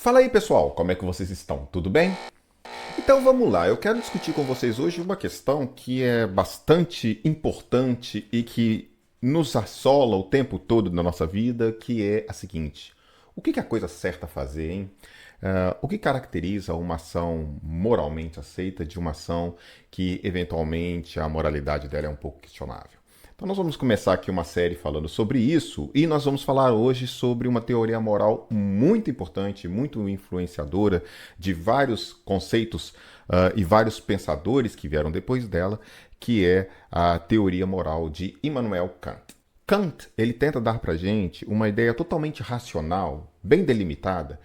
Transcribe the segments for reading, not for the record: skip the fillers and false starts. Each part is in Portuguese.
Fala aí, pessoal, como é que vocês estão? Tudo bem? Então vamos lá, eu quero discutir com vocês hoje uma questão que é bastante importante e que nos assola o tempo todo na nossa vida, que é a seguinte: o que é a coisa certa a fazer, hein? O que caracteriza uma ação moralmente aceita de uma ação que eventualmente a moralidade dela é um pouco questionável? Então nós vamos começar aqui uma série falando sobre isso e nós vamos falar hoje sobre uma teoria moral muito importante, muito influenciadora de vários conceitos e vários pensadores que vieram depois dela, que é a teoria moral de Immanuel Kant. Kant, ele tenta dar para gente uma ideia totalmente racional, bem delimitada,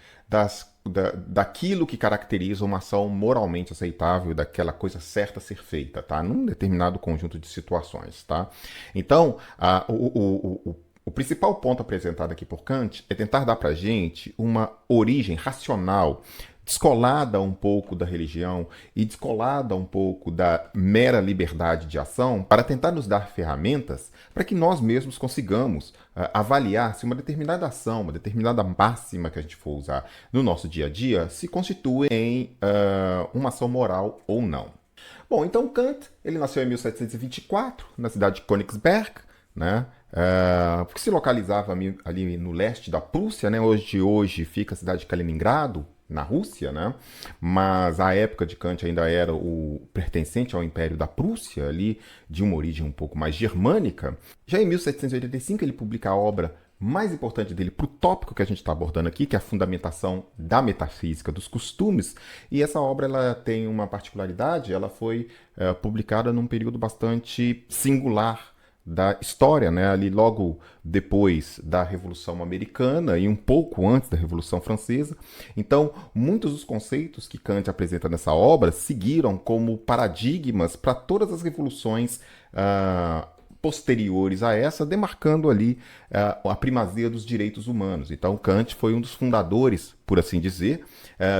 daquilo que caracteriza uma ação moralmente aceitável, daquela coisa certa a ser feita, tá? Num determinado conjunto de situações, tá? Então, o principal ponto apresentado aqui por Kant é tentar dar para gente uma origem racional, descolada um pouco da religião e descolada um pouco da mera liberdade de ação, para tentar nos dar ferramentas para que nós mesmos consigamos avaliar se uma determinada ação, uma determinada máxima que a gente for usar no nosso dia a dia, se constitui em uma ação moral ou não. Bom, então Kant, ele nasceu em 1724, na cidade de Königsberg, né? Que se localizava ali no leste da Prússia, né? Hoje fica a cidade de Kaliningrado, na Rússia, né? Mas a época de Kant ainda era o pertencente ao Império da Prússia, ali de uma origem um pouco mais germânica. Já em 1785 ele publica a obra mais importante dele para o tópico que a gente está abordando aqui, que é a fundamentação da metafísica dos costumes. E essa obra ela tem uma particularidade, ela foi publicada num período bastante singular da história, né? Ali logo depois da Revolução Americana e um pouco antes da Revolução Francesa. Então, muitos dos conceitos que Kant apresenta nessa obra seguiram como paradigmas para todas as revoluções posteriores a essa, demarcando ali a primazia dos direitos humanos. Então, Kant foi um dos fundadores, por assim dizer,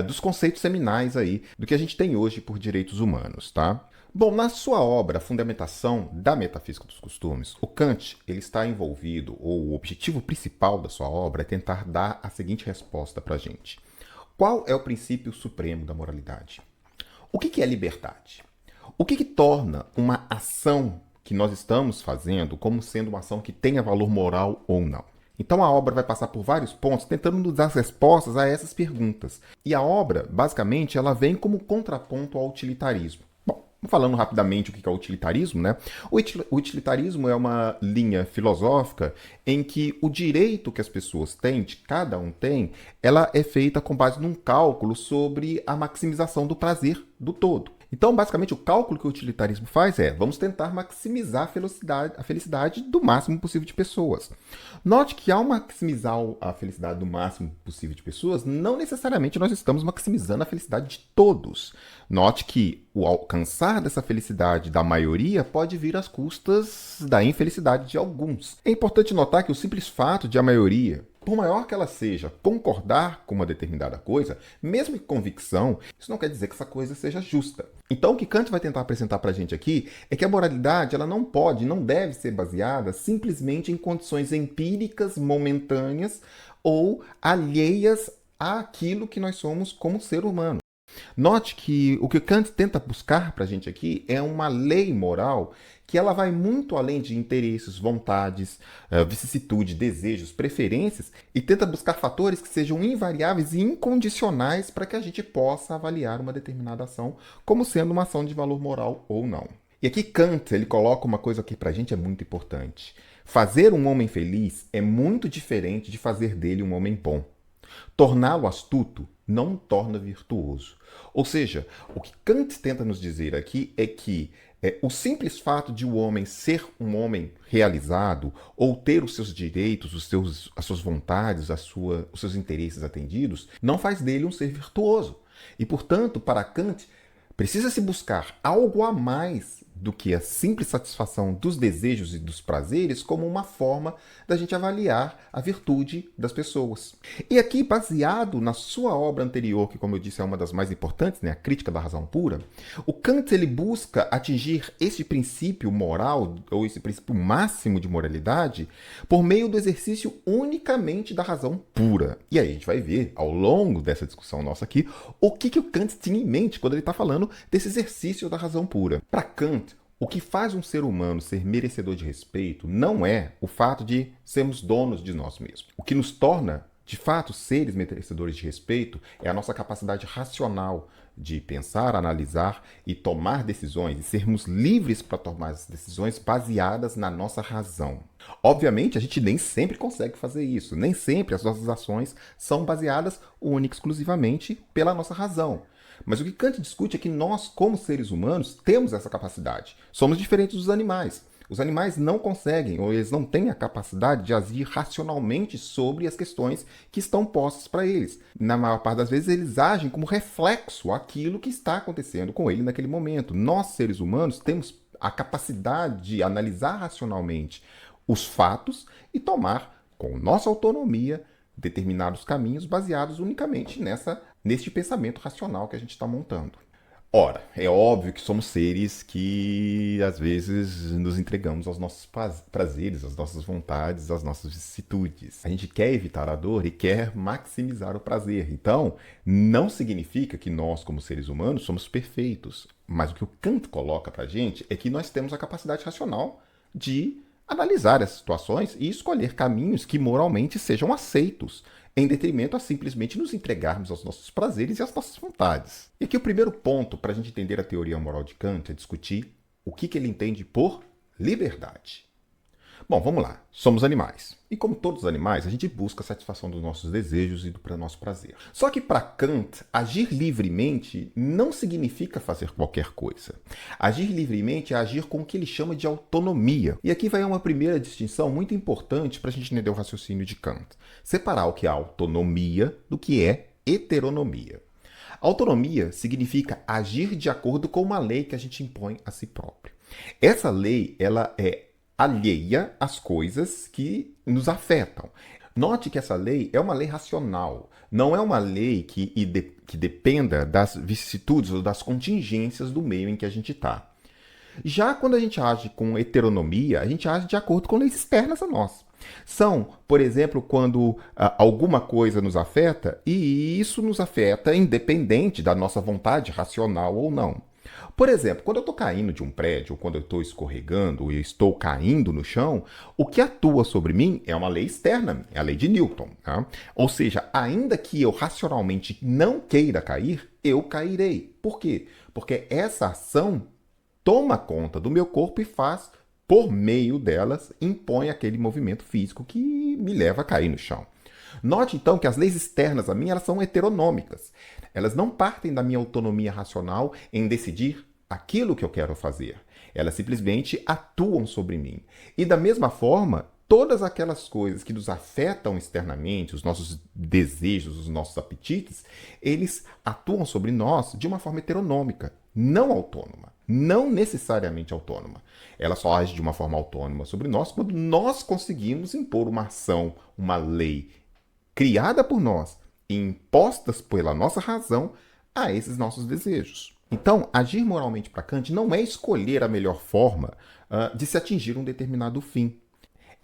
dos conceitos seminais aí do que a gente tem hoje por direitos humanos, tá? Bom, na sua obra, A Fundamentação da Metafísica dos Costumes, o Kant ele está envolvido, ou o objetivo principal da sua obra é tentar dar a seguinte resposta para a gente. Qual é o princípio supremo da moralidade? O que é liberdade? O que torna uma ação que nós estamos fazendo como sendo uma ação que tenha valor moral ou não? Então a obra vai passar por vários pontos tentando nos dar respostas a essas perguntas. E a obra, basicamente, ela vem como contraponto ao utilitarismo. Falando rapidamente o que é o utilitarismo, né? O utilitarismo é uma linha filosófica em que o direito que as pessoas têm, de cada um tem, ela é feita com base num cálculo sobre a maximização do prazer do todo. Então, basicamente, o cálculo que o utilitarismo faz é: vamos tentar maximizar a felicidade do máximo possível de pessoas. Note que ao maximizar a felicidade do máximo possível de pessoas, não necessariamente nós estamos maximizando a felicidade de todos. Note que o alcançar dessa felicidade da maioria pode vir às custas da infelicidade de alguns. É importante notar que o simples fato de a maioria, por maior que ela seja, concordar com uma determinada coisa, mesmo que convicção, isso não quer dizer que essa coisa seja justa. Então, o que Kant vai tentar apresentar para a gente aqui é que a moralidade ela não pode, não deve ser baseada simplesmente em condições empíricas, momentâneas ou alheias àquilo que nós somos como ser humano. Note que o que Kant tenta buscar para a gente aqui é uma lei moral que ela vai muito além de interesses, vontades, vicissitude, desejos, preferências e tenta buscar fatores que sejam invariáveis e incondicionais para que a gente possa avaliar uma determinada ação como sendo uma ação de valor moral ou não. E aqui Kant ele coloca uma coisa que para a gente é muito importante. Fazer um homem feliz é muito diferente de fazer dele um homem bom. Torná-lo astuto não o torna virtuoso. Ou seja, o que Kant tenta nos dizer aqui é que o simples fato de o homem ser um homem realizado ou ter os seus direitos, as suas vontades, os seus interesses atendidos, não faz dele um ser virtuoso. E, portanto, para Kant, precisa-se buscar algo a mais do que a simples satisfação dos desejos e dos prazeres como uma forma da gente avaliar a virtude das pessoas. E aqui, baseado na sua obra anterior, que como eu disse é uma das mais importantes, né, a Crítica da Razão Pura, o Kant ele busca atingir esse princípio moral, ou esse princípio máximo de moralidade, por meio do exercício unicamente da razão pura. E aí a gente vai ver, ao longo dessa discussão nossa aqui, o que o Kant tinha em mente quando ele está falando desse exercício da razão pura. Para Kant, o que faz um ser humano ser merecedor de respeito não é o fato de sermos donos de nós mesmos. O que nos torna, de fato, seres merecedores de respeito é a nossa capacidade racional de pensar, analisar e tomar decisões, e sermos livres para tomar as decisões baseadas na nossa razão. Obviamente, a gente nem sempre consegue fazer isso, nem sempre as nossas ações são baseadas única e exclusivamente pela nossa razão. Mas o que Kant discute é que nós, como seres humanos, temos essa capacidade. Somos diferentes dos animais. Os animais não conseguem, ou eles não têm a capacidade de agir racionalmente sobre as questões que estão postas para eles. Na maior parte das vezes, eles agem como reflexo àquilo que está acontecendo com ele naquele momento. Nós, seres humanos, temos a capacidade de analisar racionalmente os fatos e tomar, com nossa autonomia, determinados caminhos baseados unicamente neste pensamento racional que a gente está montando. Ora, é óbvio que somos seres que às vezes nos entregamos aos nossos prazeres, às nossas vontades, às nossas vicissitudes. A gente quer evitar a dor e quer maximizar o prazer. Então, não significa que nós, como seres humanos, somos perfeitos. Mas o que o Kant coloca pra gente é que nós temos a capacidade racional de analisar essas situações e escolher caminhos que moralmente sejam aceitos, em detrimento a simplesmente nos entregarmos aos nossos prazeres e às nossas vontades. E aqui o primeiro ponto para a gente entender a teoria moral de Kant é discutir o que ele entende por liberdade. Bom, vamos lá. Somos animais. E como todos os animais, a gente busca a satisfação dos nossos desejos e do nosso prazer. Só que para Kant, agir livremente não significa fazer qualquer coisa. Agir livremente é agir com o que ele chama de autonomia. E aqui vai uma primeira distinção muito importante para a gente entender o raciocínio de Kant. Separar o que é autonomia do que é heteronomia. Autonomia significa agir de acordo com uma lei que a gente impõe a si próprio. Essa lei, ela é alheia às coisas que nos afetam. Note que essa lei é uma lei racional, não é uma lei que dependa das vicissitudes ou das contingências do meio em que a gente está. Já quando a gente age com heteronomia, a gente age de acordo com leis externas a nós. São, por exemplo, quando alguma coisa nos afeta, e isso nos afeta independente da nossa vontade racional ou não. Por exemplo, quando eu estou caindo de um prédio, ou quando eu estou escorregando e estou caindo no chão, o que atua sobre mim é uma lei externa, é a lei de Newton. Tá? Ou seja, ainda que eu racionalmente não queira cair, eu cairei. Por quê? Porque essa ação toma conta do meu corpo e faz, por meio delas, impõe aquele movimento físico que me leva a cair no chão. Note, então, que as leis externas a mim elas são heteronômicas. Elas não partem da minha autonomia racional em decidir aquilo que eu quero fazer. Elas simplesmente atuam sobre mim. E da mesma forma, todas aquelas coisas que nos afetam externamente, os nossos desejos, os nossos apetites, eles atuam sobre nós de uma forma heteronômica, não autônoma, não necessariamente autônoma. Ela só age de uma forma autônoma sobre nós quando nós conseguimos impor uma ação, uma lei criada por nós e impostas pela nossa razão a esses nossos desejos. Então, agir moralmente para Kant não é escolher a melhor forma de se atingir um determinado fim.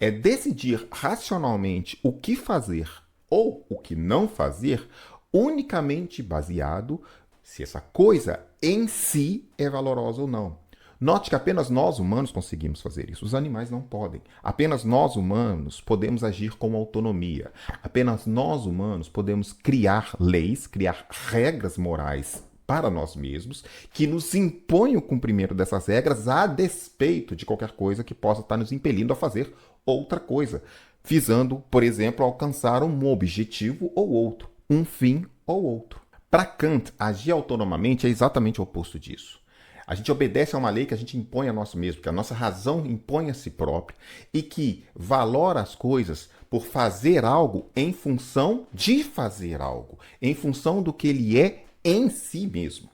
É decidir racionalmente o que fazer ou o que não fazer, unicamente baseado se essa coisa em si é valorosa ou não. Note que apenas nós humanos conseguimos fazer isso. Os animais não podem. Apenas nós humanos podemos agir com autonomia. Apenas nós humanos podemos criar leis, criar regras morais para nós mesmos que nos impõem o cumprimento dessas regras a despeito de qualquer coisa que possa estar nos impelindo a fazer outra coisa, visando, por exemplo, alcançar um objetivo ou outro, um fim ou outro. Para Kant, agir autonomamente é exatamente o oposto disso. A gente obedece a uma lei que a gente impõe a nós mesmos, que a nossa razão impõe a si própria e que valora as coisas por fazer algo em função de fazer algo, em função do que ele é em si mesmo.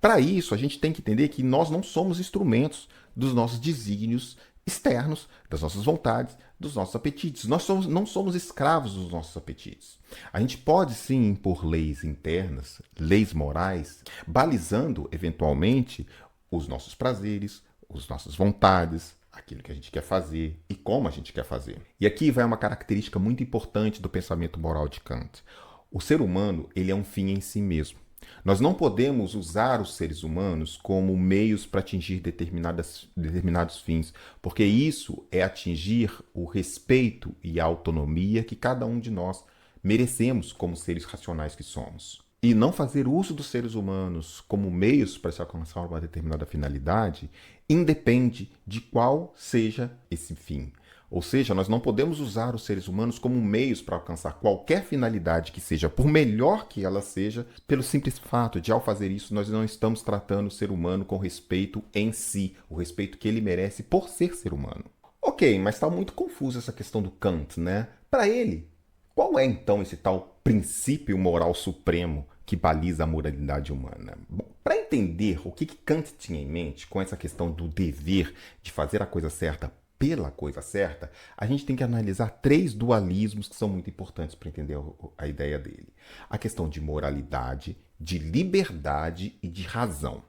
Para isso, a gente tem que entender que nós não somos instrumentos dos nossos desígnios externos, das nossas vontades, dos nossos apetites. Não somos escravos dos nossos apetites. A gente pode sim impor leis internas, leis morais, balizando eventualmente os nossos prazeres, as nossas vontades, aquilo que a gente quer fazer e como a gente quer fazer. E aqui vai uma característica muito importante do pensamento moral de Kant. O ser humano, ele é um fim em si mesmo. Nós não podemos usar os seres humanos como meios para atingir determinados fins, porque isso é atingir o respeito e a autonomia que cada um de nós merecemos como seres racionais que somos. E não fazer uso dos seres humanos como meios para se alcançar uma determinada finalidade independe de qual seja esse fim. Ou seja, nós não podemos usar os seres humanos como meios para alcançar qualquer finalidade que seja, por melhor que ela seja, pelo simples fato de, ao fazer isso, nós não estamos tratando o ser humano com respeito em si, o respeito que ele merece por ser ser humano. Ok, mas está muito confusa essa questão do Kant, né? Para ele, qual é então esse tal princípio moral supremo que baliza a moralidade humana? Bom, para entender o que Kant tinha em mente com essa questão do dever de fazer a coisa certa pela coisa certa, a gente tem que analisar 3 dualismos que são muito importantes para entender a ideia dele. A questão de moralidade, de liberdade e de razão.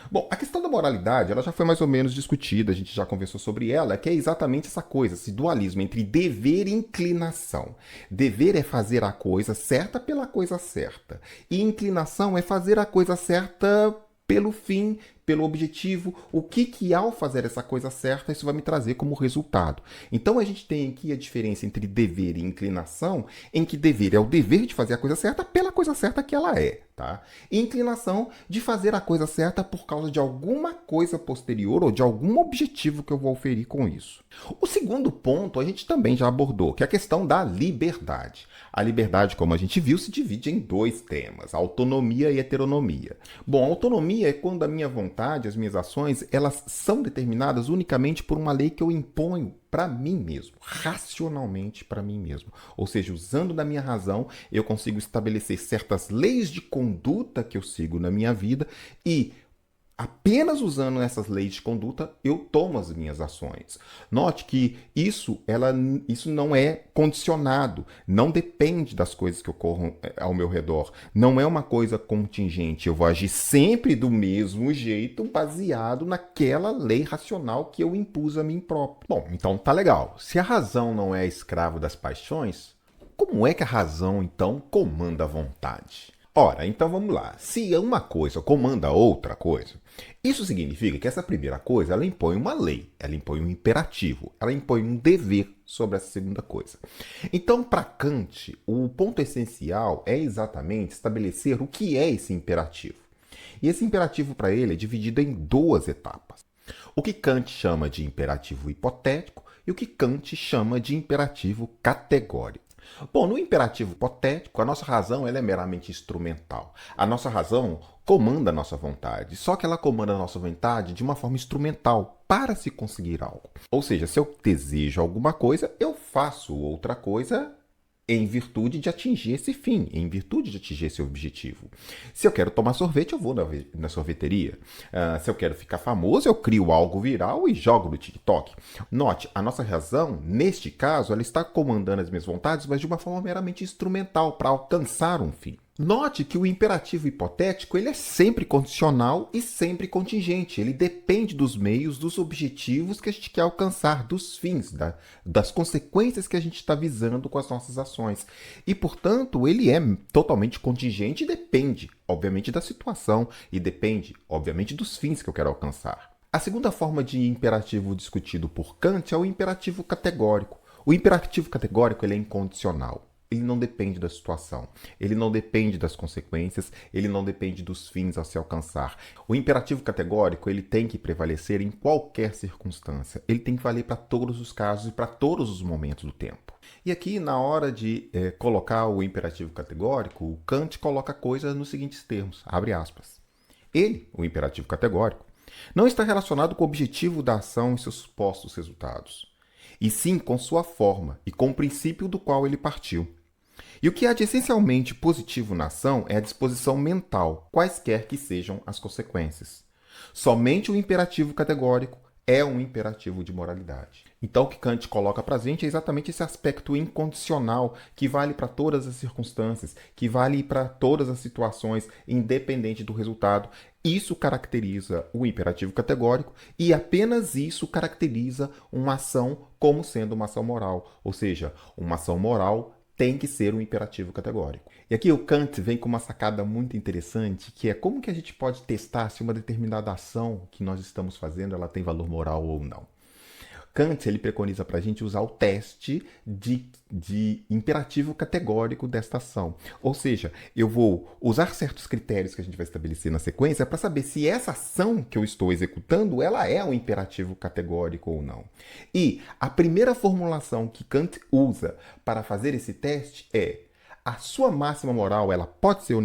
Bom, a questão da moralidade, ela já foi mais ou menos discutida, a gente já conversou sobre ela, que é exatamente essa coisa, esse dualismo entre dever e inclinação. Dever é fazer a coisa certa pela coisa certa, e inclinação é fazer a coisa certa pelo fim, pelo objetivo, o que ao fazer essa coisa certa, isso vai me trazer como resultado. Então a gente tem aqui a diferença entre dever e inclinação, em que dever é o dever de fazer a coisa certa pela coisa certa que ela é, tá? E inclinação de fazer a coisa certa por causa de alguma coisa posterior ou de algum objetivo que eu vou oferir com isso. O segundo ponto a gente também já abordou, que é a questão da liberdade. A liberdade, como a gente viu, se divide em 2 temas, autonomia e heteronomia. Bom, a autonomia é quando a minha vontade, as minhas ações, elas são determinadas unicamente por uma lei que eu imponho para mim mesmo, racionalmente para mim mesmo. Ou seja, usando da minha razão, eu consigo estabelecer certas leis de conduta que eu sigo na minha vida e apenas usando essas leis de conduta, eu tomo as minhas ações. Note que isso não é condicionado, não depende das coisas que ocorram ao meu redor. Não é uma coisa contingente. Eu vou agir sempre do mesmo jeito, baseado naquela lei racional que eu impus a mim próprio. Bom, então tá legal. Se a razão não é escravo das paixões, como é que a razão, então, comanda a vontade? Ora, então vamos lá. Se uma coisa comanda outra coisa, isso significa que essa primeira coisa, ela impõe uma lei, ela impõe um imperativo, ela impõe um dever sobre essa segunda coisa. Então, para Kant, o ponto essencial é exatamente estabelecer o que é esse imperativo. E esse imperativo para ele é dividido em 2 etapas. O que Kant chama de imperativo hipotético e o que Kant chama de imperativo categórico. Bom, no imperativo hipotético, a nossa razão ela é meramente instrumental. A nossa razão comanda a nossa vontade, só que ela comanda a nossa vontade de uma forma instrumental para se conseguir algo. Ou seja, se eu desejo alguma coisa, eu faço outra coisa em virtude de atingir esse fim, em virtude de atingir esse objetivo. Se eu quero tomar sorvete, eu vou na sorveteria. Se eu quero ficar famoso, eu crio algo viral e jogo no TikTok. Note, a nossa razão, neste caso, ela está comandando as minhas vontades, mas de uma forma meramente instrumental para alcançar um fim. Note que o imperativo hipotético ele é sempre condicional e sempre contingente. Ele depende dos meios, dos objetivos que a gente quer alcançar, dos fins, das consequências que a gente está visando com as nossas ações. E, portanto, ele é totalmente contingente e depende, obviamente, da situação e depende, obviamente, dos fins que eu quero alcançar. A segunda forma de imperativo discutido por Kant é o imperativo categórico. O imperativo categórico ele é incondicional. Ele não depende da situação, ele não depende das consequências, ele não depende dos fins a se alcançar. O imperativo categórico ele tem que prevalecer em qualquer circunstância, ele tem que valer para todos os casos e para todos os momentos do tempo. E aqui, na hora de colocar o imperativo categórico, o Kant coloca a coisa nos seguintes termos, abre aspas. Ele, o imperativo categórico, não está relacionado com o objetivo da ação e seus supostos resultados, e sim com sua forma e com o princípio do qual ele partiu. E o que há de essencialmente positivo na ação é a disposição mental, quaisquer que sejam as consequências. Somente o imperativo categórico é um imperativo de moralidade. Então, o que Kant coloca para a gente é exatamente esse aspecto incondicional que vale para todas as circunstâncias, que vale para todas as situações, independente do resultado. Isso caracteriza o imperativo categórico e apenas isso caracteriza uma ação como sendo uma ação moral. Ou seja, uma ação moral tem que ser um imperativo categórico. E aqui o Kant vem com uma sacada muito interessante, que é como que a gente pode testar se uma determinada ação que nós estamos fazendo ela tem valor moral ou não. Kant ele preconiza para a gente usar o teste de imperativo categórico desta ação. Ou seja, eu vou usar certos critérios que a gente vai estabelecer na sequência para saber se essa ação que eu estou executando ela é um imperativo categórico ou não. E a primeira formulação que Kant usa para fazer esse teste é: a sua máxima moral ela pode ser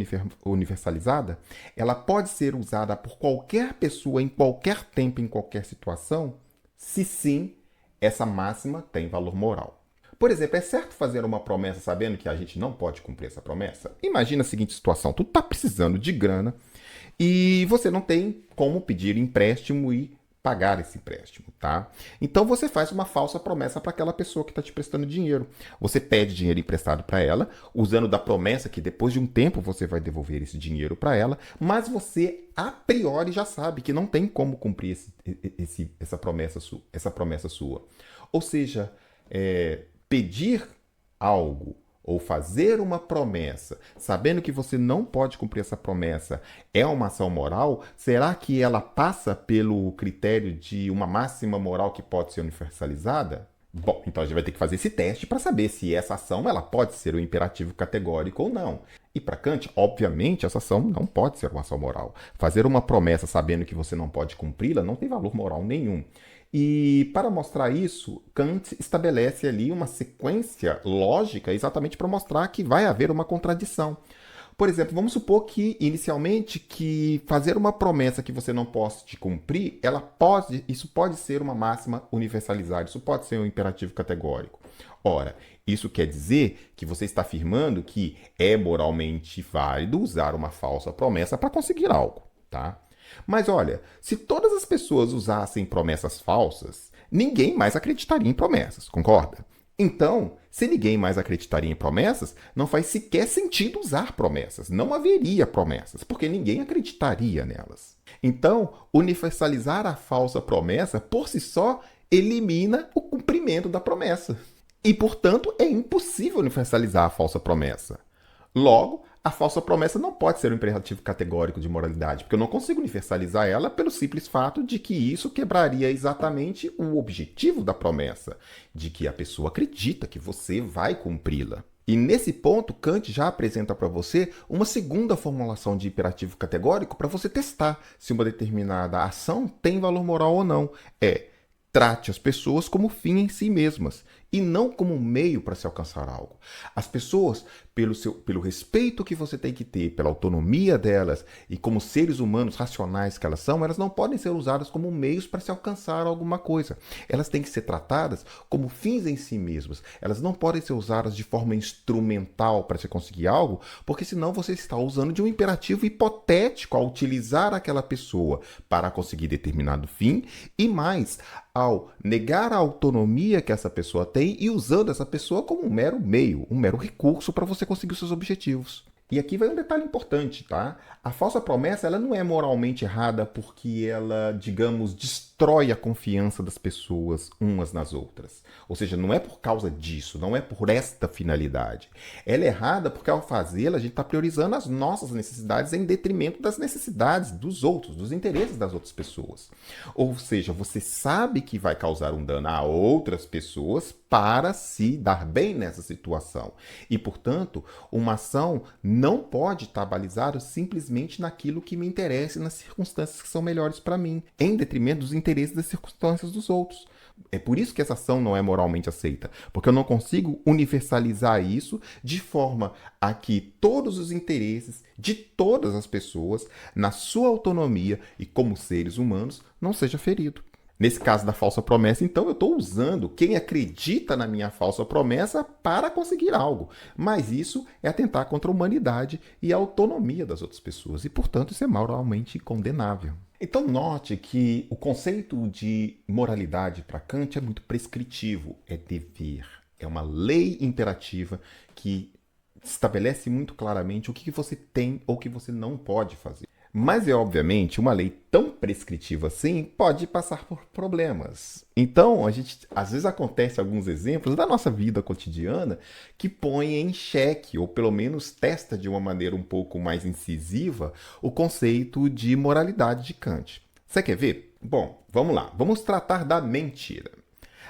universalizada? Ela pode ser usada por qualquer pessoa em qualquer tempo, em qualquer situação? Se sim, essa máxima tem valor moral. Por exemplo, é certo fazer uma promessa sabendo que a gente não pode cumprir essa promessa? Imagina a seguinte situação: tu está precisando de grana e você não tem como pedir empréstimo e pagar esse empréstimo, tá? Então você faz uma falsa promessa para aquela pessoa que está te prestando dinheiro. Você pede dinheiro emprestado para ela, usando da promessa que depois de um tempo você vai devolver esse dinheiro para ela, mas você a priori já sabe que não tem como cumprir essa promessa sua. Ou seja, pedir algo ou fazer uma promessa, sabendo que você não pode cumprir essa promessa, é uma ação moral? Será que ela passa pelo critério de uma máxima moral que pode ser universalizada? Bom, então a gente vai ter que fazer esse teste para saber se essa ação ela pode ser um imperativo categórico ou não. E para Kant, obviamente, essa ação não pode ser uma ação moral. Fazer uma promessa sabendo que você não pode cumpri-la não tem valor moral nenhum. E para mostrar isso, Kant estabelece ali uma sequência lógica exatamente para mostrar que vai haver uma contradição. Por exemplo, vamos supor que inicialmente que fazer uma promessa que você não possa te cumprir, isso pode ser uma máxima universalizada, isso pode ser um imperativo categórico. Ora, isso quer dizer que você está afirmando que é moralmente válido usar uma falsa promessa para conseguir algo, tá? Mas olha, se todas as pessoas usassem promessas falsas, ninguém mais acreditaria em promessas, concorda? Então, se ninguém mais acreditaria em promessas, não faz sequer sentido usar promessas. Não haveria promessas, porque ninguém acreditaria nelas. Então, universalizar a falsa promessa, por si só, elimina o cumprimento da promessa. E, portanto, é impossível universalizar a falsa promessa. Logo, a falsa promessa não pode ser um imperativo categórico de moralidade, porque eu não consigo universalizar ela pelo simples fato de que isso quebraria exatamente o objetivo da promessa, de que a pessoa acredita que você vai cumpri-la. E nesse ponto, Kant já apresenta para você uma segunda formulação de imperativo categórico para você testar se uma determinada ação tem valor moral ou não. Trate as pessoas como fim em si mesmas e não como um meio para se alcançar algo. As pessoas, pelo respeito que você tem que ter, pela autonomia delas e como seres humanos racionais que elas são, elas não podem ser usadas como meios para se alcançar alguma coisa. Elas têm que ser tratadas como fins em si mesmas. Elas não podem ser usadas de forma instrumental para se conseguir algo, porque senão você está usando de um imperativo hipotético ao utilizar aquela pessoa para conseguir determinado fim e mais, ao negar a autonomia que essa pessoa tem e usando essa pessoa como um mero meio, um mero recurso para você conseguir os seus objetivos. E aqui vai um detalhe importante, tá? A falsa promessa ela não é moralmente errada porque ela, digamos, destrói a confiança das pessoas umas nas outras. Ou seja, não é por causa disso, não é por esta finalidade. Ela é errada porque ao fazê-la a gente está priorizando as nossas necessidades em detrimento das necessidades dos outros, dos interesses das outras pessoas. Ou seja, você sabe que vai causar um dano a outras pessoas para se dar bem nessa situação. E, portanto, uma ação não pode estar balizada simplesmente naquilo que me interessa e nas circunstâncias que são melhores para mim, em detrimento dos interesses das circunstâncias dos outros. É por isso que essa ação não é moralmente aceita, porque eu não consigo universalizar isso de forma a que todos os interesses de todas as pessoas, na sua autonomia e como seres humanos, não seja ferido. Nesse caso da falsa promessa, então, eu estou usando quem acredita na minha falsa promessa para conseguir algo. Mas isso é atentar contra a humanidade e a autonomia das outras pessoas. E, portanto, isso é moralmente condenável. Então, note que o conceito de moralidade para Kant é muito prescritivo. É dever. É uma lei imperativa que estabelece muito claramente o que você tem ou o que você não pode fazer. Mas é obviamente uma lei tão prescritiva assim pode passar por problemas. Então, às vezes acontece alguns exemplos da nossa vida cotidiana que põem em xeque, ou pelo menos testa de uma maneira um pouco mais incisiva, o conceito de moralidade de Kant. Você quer ver? Bom, vamos lá. Vamos tratar da mentira.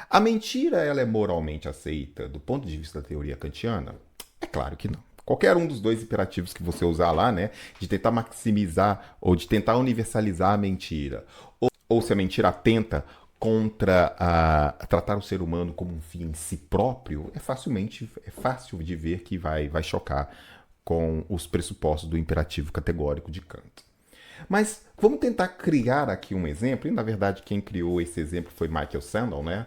A mentira, ela é moralmente aceita do ponto de vista da teoria kantiana? É claro que não. Qualquer um dos dois imperativos que você usar lá, né, de tentar maximizar ou de tentar universalizar a mentira, ou se a mentira atenta contra tratar o ser humano como um fim em si próprio, é fácil de ver que vai chocar com os pressupostos do imperativo categórico de Kant. Mas vamos tentar criar aqui um exemplo, e na verdade quem criou esse exemplo foi Michael Sandel, né?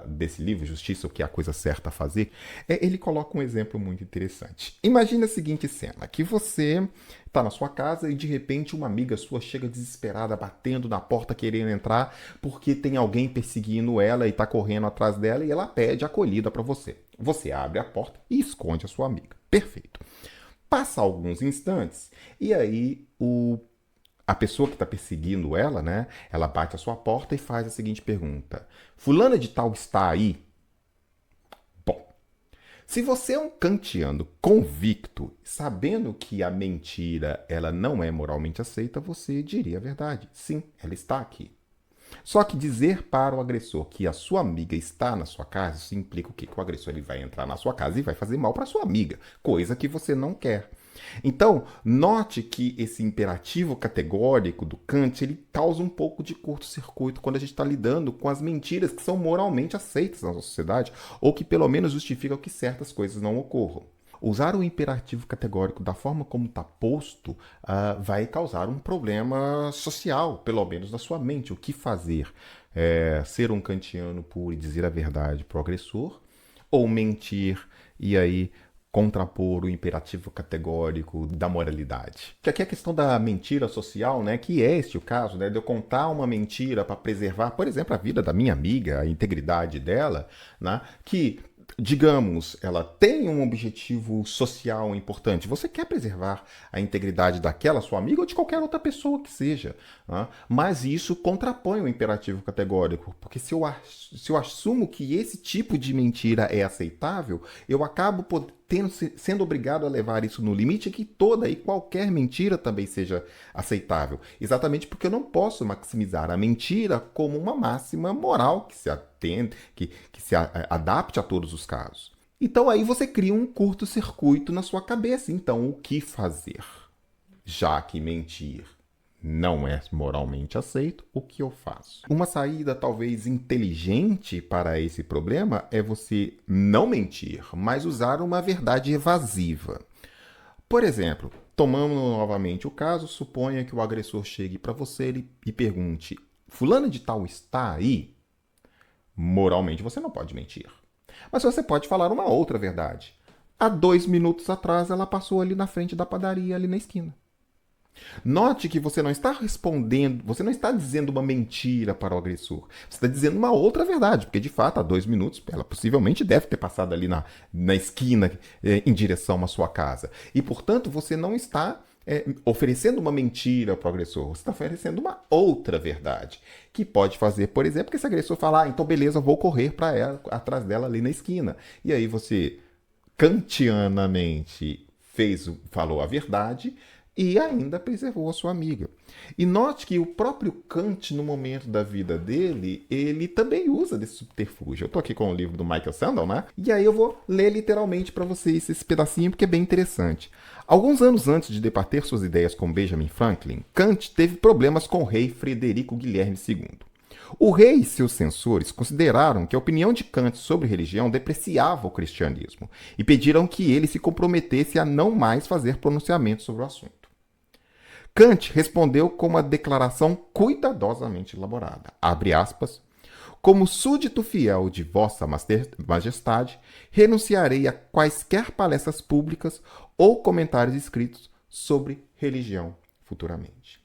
Desse livro, Justiça, o que é a coisa certa a fazer. Ele coloca um exemplo muito interessante. Imagina a seguinte cena, que você está na sua casa e de repente uma amiga sua chega desesperada, batendo na porta, querendo entrar, porque tem alguém perseguindo ela e está correndo atrás dela e ela pede acolhida para você. Você abre a porta e esconde a sua amiga. Perfeito. Passa alguns instantes e aí a pessoa que está perseguindo ela, né? Ela bate a sua porta e faz a seguinte pergunta: Fulana de tal está aí? Bom, se você é um kantiano convicto, sabendo que a mentira ela não é moralmente aceita, você diria a verdade. Sim, ela está aqui. Só que dizer para o agressor que a sua amiga está na sua casa, isso implica o quê? Que o agressor ele vai entrar na sua casa e vai fazer mal para sua amiga, coisa que você não quer. Então, note que esse imperativo categórico do Kant, ele causa um pouco de curto-circuito quando a gente está lidando com as mentiras que são moralmente aceitas na sociedade, ou que pelo menos justificam que certas coisas não ocorram. Usar o imperativo categórico da forma como está posto vai causar um problema social, pelo menos na sua mente. O que fazer? Ser um kantiano puro e dizer a verdade para o agressor? Ou mentir e aí contrapor o imperativo categórico da moralidade? Que aqui é a questão da mentira social, né? Que é este o caso, né? De eu contar uma mentira para preservar, por exemplo, a vida da minha amiga, a integridade dela, né? Que digamos, ela tem um objetivo social importante. Você quer preservar a integridade daquela sua amiga ou de qualquer outra pessoa que seja. Né? Mas isso contrapõe o imperativo categórico. Porque se eu assumo que esse tipo de mentira é aceitável, eu acabo sendo obrigado a levar isso no limite que toda e qualquer mentira também seja aceitável. Exatamente porque eu não posso maximizar a mentira como uma máxima moral que se atende, que se adapte a todos os casos. Então aí você cria um curto-circuito na sua cabeça. Então o que fazer? Já que mentir não é moralmente aceito, o que eu faço? Uma saída talvez inteligente para esse problema é você não mentir, mas usar uma verdade evasiva. Por exemplo, tomando novamente o caso, suponha que o agressor chegue para você e pergunte: Fulana de tal está aí? Moralmente você não pode mentir. Mas você pode falar uma outra verdade. Há 2 minutos atrás ela passou ali na frente da padaria, ali na esquina. Note que você não está respondendo, você não está dizendo uma mentira para o agressor. Você está dizendo uma outra verdade, porque de fato, há 2 minutos, ela possivelmente deve ter passado ali na esquina em direção à sua casa. E, portanto, você não está oferecendo uma mentira para o agressor, você está oferecendo uma outra verdade. Que pode fazer, por exemplo, que esse agressor fala: então beleza, eu vou correr para ela, atrás dela ali na esquina. E aí você, kantianamente, falou a verdade e ainda preservou a sua amiga. E note que o próprio Kant, no momento da vida dele, ele também usa desse subterfúgio. Eu estou aqui com o livro do Michael Sandel, né? E aí eu vou ler literalmente para vocês esse pedacinho, porque é bem interessante. Alguns anos antes de debater suas ideias com Benjamin Franklin, Kant teve problemas com o rei Frederico Guilherme II. O rei e seus censores consideraram que a opinião de Kant sobre religião depreciava o cristianismo e pediram que ele se comprometesse a não mais fazer pronunciamentos sobre o assunto. Kant respondeu com uma declaração cuidadosamente elaborada. Abre aspas. Como súdito fiel de Vossa Majestade, renunciarei a quaisquer palestras públicas ou comentários escritos sobre religião futuramente.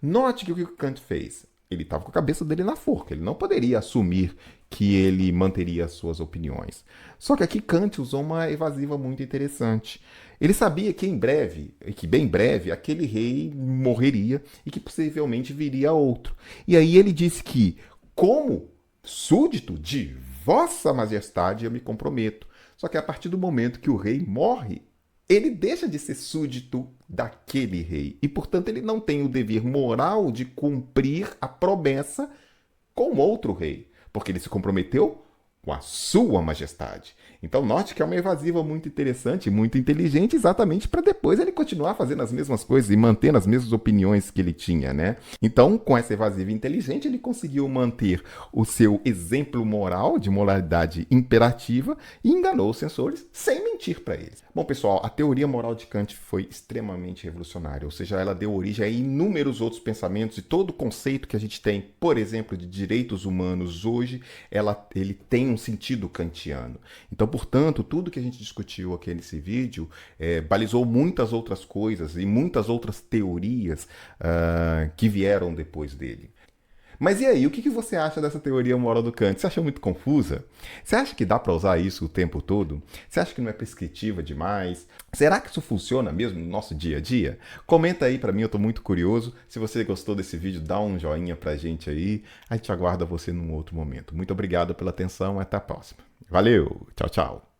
Note que o que o Kant fez? Ele estava com a cabeça dele na forca, ele não poderia assumir que ele manteria as suas opiniões. Só que aqui Kant usou uma evasiva muito interessante. Ele sabia que bem breve, aquele rei morreria e que possivelmente viria outro. E aí ele disse que, como súdito de Vossa Majestade, eu me comprometo. Só que a partir do momento que o rei morre, ele deixa de ser súdito daquele rei. E, portanto, ele não tem o dever moral de cumprir a promessa com outro rei. Porque ele se comprometeu com a sua majestade. Então, note que é uma evasiva muito interessante, muito inteligente, exatamente para depois ele continuar fazendo as mesmas coisas e mantendo as mesmas opiniões que ele tinha, né? Então, com essa evasiva inteligente, ele conseguiu manter o seu exemplo moral, de moralidade imperativa, e enganou os censores sem mentir para eles. Bom, pessoal, a teoria moral de Kant foi extremamente revolucionária, ou seja, ela deu origem a inúmeros outros pensamentos e todo o conceito que a gente tem, por exemplo, de direitos humanos hoje, ele tem um sentido kantiano. Então, portanto, tudo que a gente discutiu aqui nesse vídeo balizou muitas outras coisas e muitas outras teorias que vieram depois dele. Mas e aí, o que você acha dessa teoria moral do Kant? Você acha muito confusa? Você acha que dá para usar isso o tempo todo? Você acha que não é prescritiva demais? Será que isso funciona mesmo no nosso dia a dia? Comenta aí para mim, eu estou muito curioso. Se você gostou desse vídeo, dá um joinha pra gente aí. A gente aguarda você num outro momento. Muito obrigado pela atenção e até a próxima. Valeu, tchau, tchau.